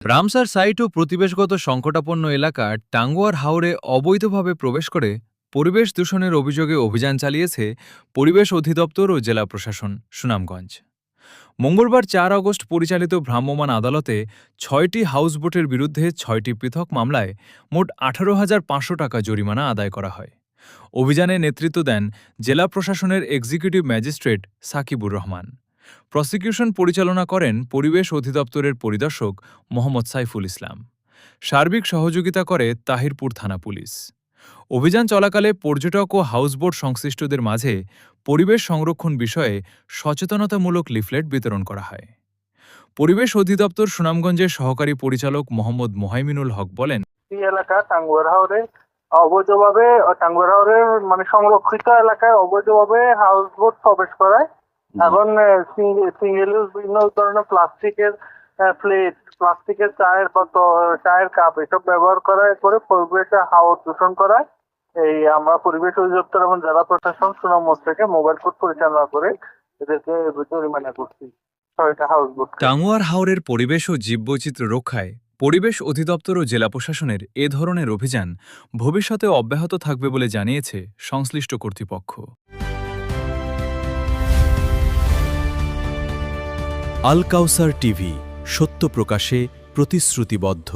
Ramsar site ও প্রতিবেশগত সংকটাপন্ন এলাকা টাঙ্গুয়ার হাওরে অবৈধভাবে প্রবেশ করে পরিবেশ দূষণের অভিযোগে অভিযান চালিয়েছে পরিবেশ অধিদপ্তর ও জেলা প্রশাসন সুনামগঞ্জ। মঙ্গলবার ৪ আগস্ট পরিচালিত ভ্রাম্যমাণ আদালতে ৬টি হাউসবোটের বিরুদ্ধে ৬টি পৃথক মামলায় মোট ১৮,৫০০ টাকা জরিমানা আদায় করা হয়। অভিযানে নেতৃত্ব দেন জেলা প্রশাসনের executive magistrate Sakibur Rahman. Prosecution পরিচালনা করেন পরিবেশ অধিদপ্তরের পরিদর্শক মোহাম্মদ সাইফুল ইসলাম। সার্বিক সহযোগিতা করে তাহিরপুর থানা পুলিশ। অভিযান চলাকালে পর্যটক ও হাউসবোট সংশ্লিষ্টদের মাঝে পরিবেশ সংরক্ষণ বিষয়ে সচেতনতামূলক লিফলেট বিতরণ করা হয়। পরিবেশ অধিদপ্তর সুনামগঞ্জের সহকারী পরিচালক মোহাম্মদ মোহাইমিনুল হক বলেন, এই এলাকা টাঙ্গুয়ার হাওরে অবৈধভাবে টাঙ্গুয়ার হাওরের সংরক্ষিত এলাকায় অবৈধভাবে হাউসবোট প্রবেশ করায়। এখন সিঙ্গেল ইউজ বিভিন্ন ধরনের প্লাস্টিকের প্লেট, প্লাস্টিকের চায়ের কাপ এসব ব্যবহার করে পরিবেশে হাওয়া দূষণ করায়। এই আমরা পরিবেশ অধিদপ্তর এবং জেলা প্রশাসন সুনামগঞ্জ থেকে মোবাইল কোর্ট পরিচালনা করে এদেরকে জরিমানা করছি ৬টা হাউসবোট। টাঙ্গুয়ার হাওরের পরিবেশ ও জীববৈচিত্র্য রক্ষায় পরিবেশ অধিদপ্তর ও জেলা প্রশাসনের এ ধরনের অভিযান ভবিষ্যতে অব্যাহত থাকবে বলে জানিয়েছে সংশ্লিষ্ট কর্তৃপক্ষ। আল কাউসার টিভি, সত্য প্রকাশে প্রতিশ্রুতিবদ্ধ।